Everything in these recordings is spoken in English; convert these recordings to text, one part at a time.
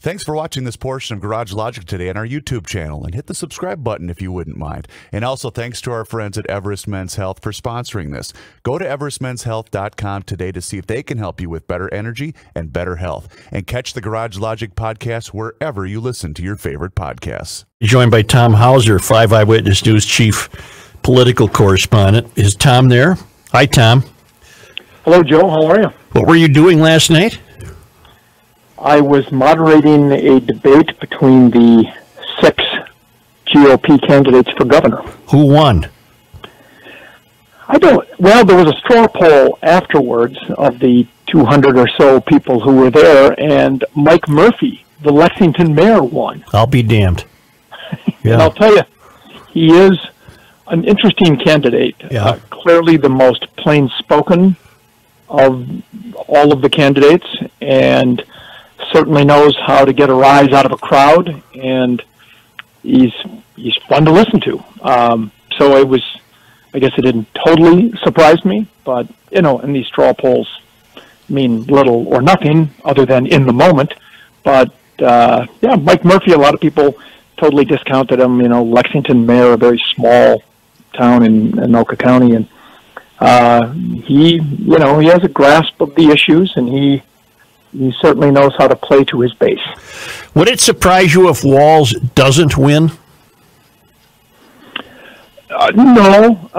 Thanks for watching this portion of Garage Logic today on our YouTube channel, and hit the subscribe button if you wouldn't mind. And also thanks to our friends at Everest Men's Health for sponsoring this. Go to everestmenshealth.com today to see if they can help you with better energy and better health. And catch the Garage Logic podcast wherever you listen to your favorite podcasts. Joined by Tom Hauser, 5 Eyewitness News chief political correspondent. Is Tom there? Hi, Tom. Hello, Joe. How are you? What were you doing last night? I was moderating a debate between the 6 GOP candidates for governor. Who won? Well, there was a straw poll afterwards of the 200 or so people who were there, and Mike Murphy, the Lexington mayor, won. I'll be damned. Yeah. And I'll tell you, he is an interesting candidate. Yeah. Clearly the most plain-spoken of all of the candidates, and certainly knows how to get a rise out of a crowd, and he's fun to listen to. So I guess it didn't totally surprise me, but, and these straw polls mean little or nothing other than in the moment. But, Mike Murphy, a lot of people totally discounted him, Lexington mayor, a very small town in Anoka County, and he has a grasp of the issues, and he certainly knows how to play to his base. Would it surprise you if Walz doesn't win? No,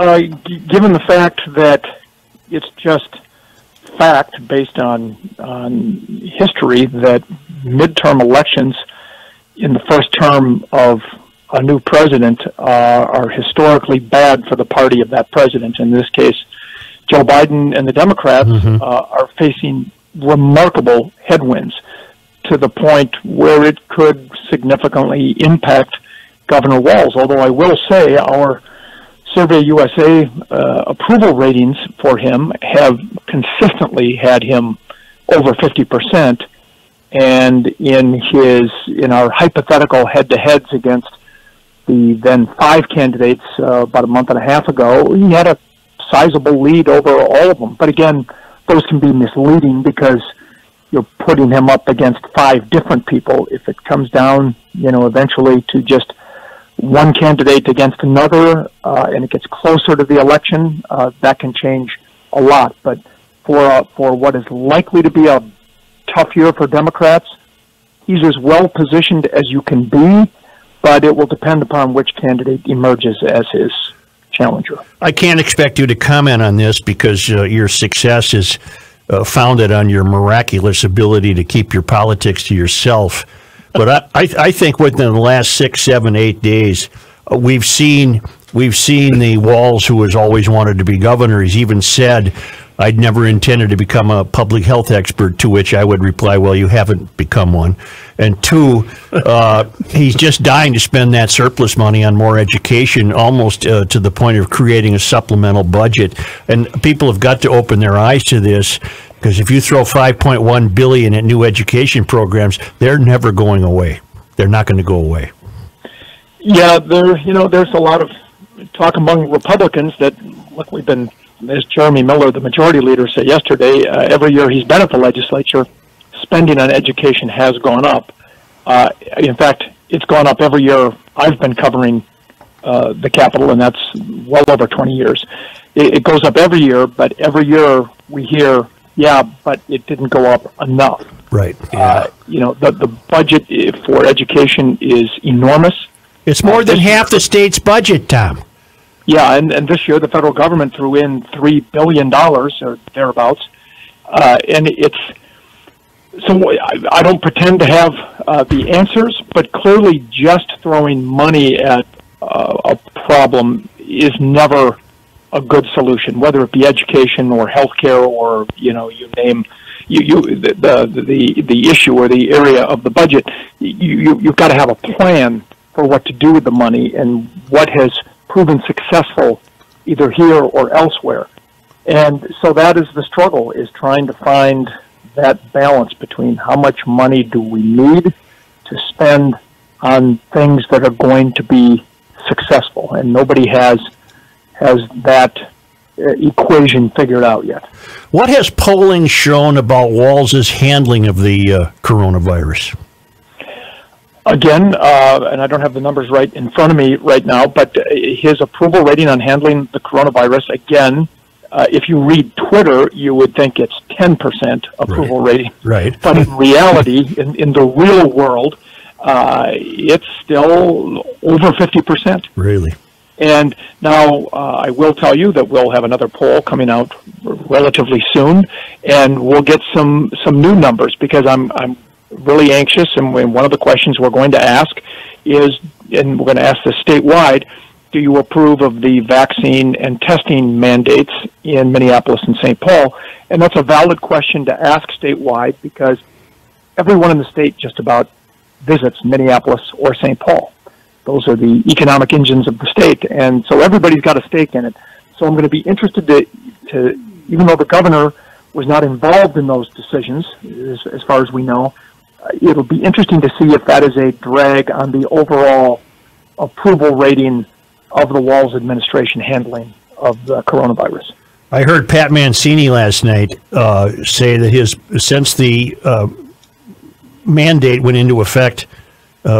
given the fact that it's just fact based on history that midterm elections in the first term of a new president are historically bad for the party of that president. In this case, Joe Biden and the Democrats are facing remarkable headwinds to the point where it could significantly impact Governor Walz. Although I will say our Survey USA approval ratings for him have consistently had him over 50%, and in our hypothetical head-to-heads against the then 5 candidates about a month and a half ago, he had a sizable lead over all of them. But again, those can be misleading because you're putting him up against 5 different people. If it comes down, eventually to just one candidate against another, and it gets closer to the election, that can change a lot. But for what is likely to be a tough year for Democrats, he's as well positioned as you can be, but it will depend upon which candidate emerges as his challenger. I can't expect you to comment on this because your success is founded on your miraculous ability to keep your politics to yourself. But I think within the last 6, 7, 8 days, we've seen the Walz, who has always wanted to be governor. He's even said, "I'd never intended to become a public health expert," to which I would reply, "Well, you haven't become one." And 2, he's just dying to spend that surplus money on more education, almost to the point of creating a supplemental budget. And people have got to open their eyes to this, because if you throw $5.1 billion at new education programs, they're never going away. They're not going to go away. Yeah, there's a lot of talk among Republicans that, look, we've been, as Jeremy Miller, the majority leader, said yesterday, every year he's been at the legislature, spending on education has gone up. In fact, it's gone up every year I've been covering the Capitol, and that's well over 20 years. It goes up every year, but every year we hear, yeah, but it didn't go up enough. Right. Yeah. The budget for education is enormous. It's more than half the state's budget, Tom. Yeah, and this year the federal government threw in $3 billion or thereabouts, and it's so I don't pretend to have the answers, but clearly just throwing money at a problem is never a good solution, whether it be education or healthcare or you name the issue or the area of the budget. You've got to have a plan for what to do with the money and what has proven successful either here or elsewhere. And so that is the struggle, is trying to find that balance between how much money do we need to spend on things that are going to be successful. And nobody has that equation figured out yet. What has polling shown about Walz's handling of the coronavirus? Again, and I don't have the numbers right in front of me right now, but his approval rating on handling the coronavirus, again, if you read Twitter, you would think it's 10% approval rating. Right. But in reality, in the real world, it's still over 50%. Really? And now I will tell you that we'll have another poll coming out relatively soon, and we'll get some new numbers, because I'm really anxious, and one of the questions we're going to ask is, and we're going to ask this statewide, do you approve of the vaccine and testing mandates in Minneapolis and St. Paul? And that's a valid question to ask statewide, because everyone in the state just about visits Minneapolis or St. Paul. Those are the economic engines of the state, and so everybody's got a stake in it. So I'm going to be interested to even though the governor was not involved in those decisions, as far as we know, it'll be interesting to see if that is a drag on the overall approval rating of the Walz administration handling of the coronavirus. I heard Pat Mancini last night say that since the mandate went into effect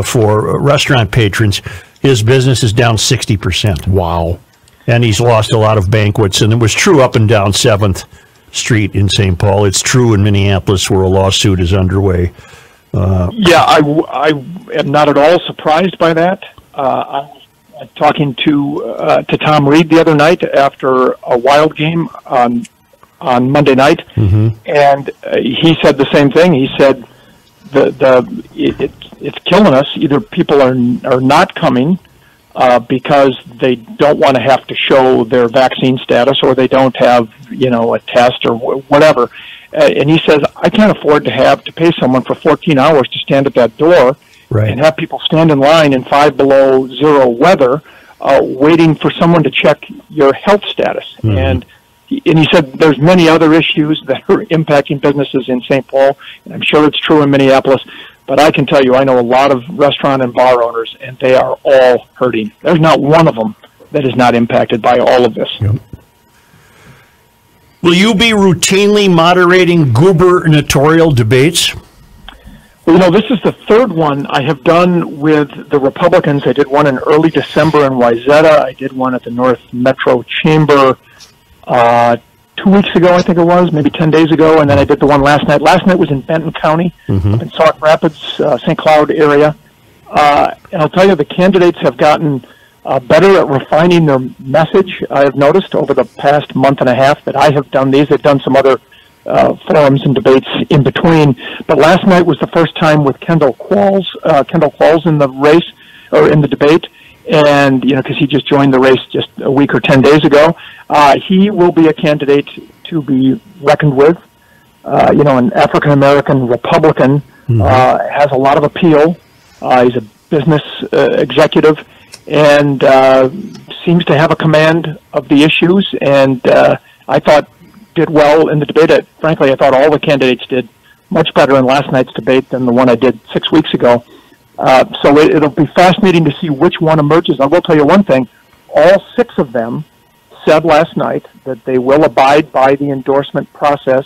for restaurant patrons, his business is down 60%. Wow. And he's lost a lot of banquets, and it was true up and down 7th Street in St. Paul. It's true in Minneapolis, where a lawsuit is underway. Yeah, I am not at all surprised by that. I was talking to Tom Reed the other night after a Wild game on Monday night, and he said the same thing. He said it's killing us. Either people are not coming because they don't want to have to show their vaccine status, or they don't have a test or whatever. And he says, I can't afford to pay someone for 14 hours to stand at that door and have people stand in line in 5 below zero weather, waiting for someone to check your health status. And he said there's many other issues that are impacting businesses in St. Paul, and I'm sure it's true in Minneapolis. But I can tell you, I know a lot of restaurant and bar owners, and they are all hurting. There's not one of them that is not impacted by all of this. Yep. Will you be routinely moderating gubernatorial debates? Well, this is the third one I have done with the Republicans. I did one in early December in Wayzata. I did one at the North Metro Chamber 2 weeks ago, I think it was, maybe 10 days ago, and then I did the one last night. Last night was in Benton County, in Sauk Rapids, St. Cloud area. And I'll tell you, the candidates have gotten better at refining their message, I have noticed, over the past month and a half that I have done these. I've done some other forums and debates in between. But last night was the first time with Kendall Qualls in the race, or in the debate. And, because he just joined the race just a week or 10 days ago. He will be a candidate to be reckoned with. An African-American Republican, has a lot of appeal. He's a business executive, and seems to have a command of the issues, and I thought did well in the debate. Frankly, I thought all the candidates did much better in last night's debate than the one I did 6 weeks ago. So it'll be fascinating to see which one emerges. I will tell you one thing. All 6 of them said last night that they will abide by the endorsement process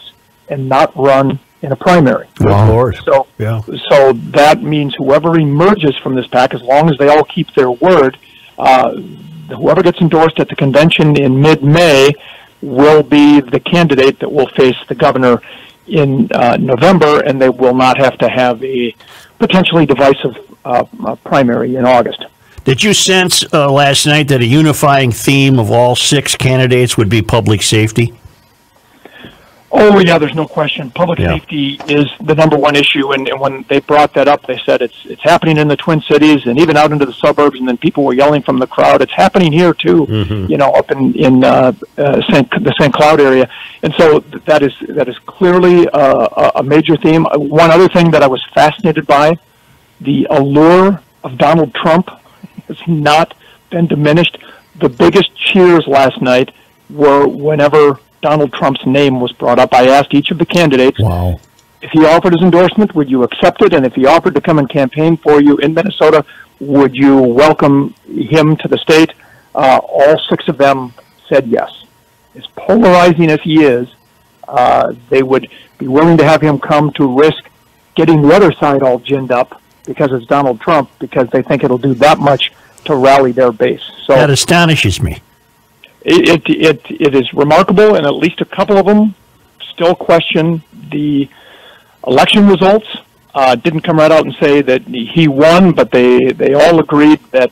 and not run in a primary. Wow. Lord. So that means whoever emerges from this pack, as long as they all keep their word, whoever gets endorsed at the convention in mid-May will be the candidate that will face the governor in November, and they will not have to have a potentially divisive primary in August. Did you sense last night that a unifying theme of all 6 candidates would be public safety? Oh, yeah, there's no question. Public safety is the number one issue, and when they brought that up, they said it's happening in the Twin Cities and even out into the suburbs, and then people were yelling from the crowd, it's happening here too, up in the St. Cloud area. And so that is clearly a major theme. One other thing that I was fascinated by, the allure of Donald Trump has not been diminished. The biggest cheers last night were whenever Donald Trump's name was brought up. I asked each of the candidates, if he offered his endorsement, would you accept it? And if he offered to come and campaign for you in Minnesota, would you welcome him to the state? All 6 of them said yes. As polarizing as he is, they would be willing to have him come to risk getting the other side all ginned up because it's Donald Trump, because they think it'll do that much to rally their base. So that astonishes me. It is remarkable, and at least a couple of them still question the election results. Didn't come right out and say that he won, but they all agreed that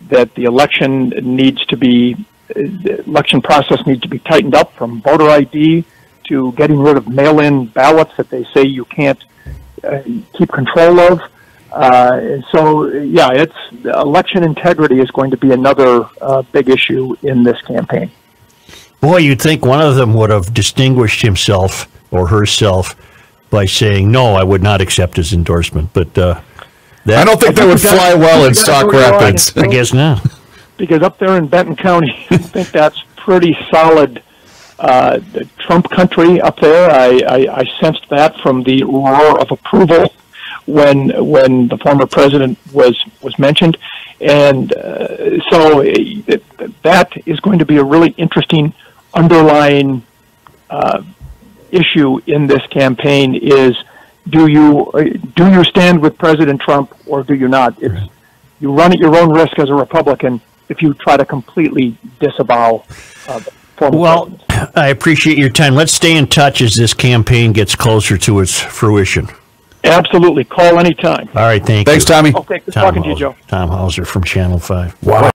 the election process needs to be tightened up, from voter ID to getting rid of mail-in ballots that they say you can't keep control of. And so, yeah, election integrity is going to be another big issue in this campaign. Boy, you'd think one of them would have distinguished himself or herself by saying, no, I would not accept his endorsement. But I don't think that would fly well in Sauk Rapids. I guess not. Because up there in Benton County, I think that's pretty solid Trump country up there. I sensed that from the roar of approval when the former president was mentioned. And so that is going to be a really interesting underlying issue in this campaign is, do you stand with President Trump or do you not? You run at your own risk as a Republican if you try to completely disavow the former president. I appreciate your time. Let's stay in touch as this campaign gets closer to its fruition. Absolutely. Call anytime. All right, thanks. Thanks, Tommy. Okay, good talking to you, Joe. Tom Hauser from Channel 5. Wow.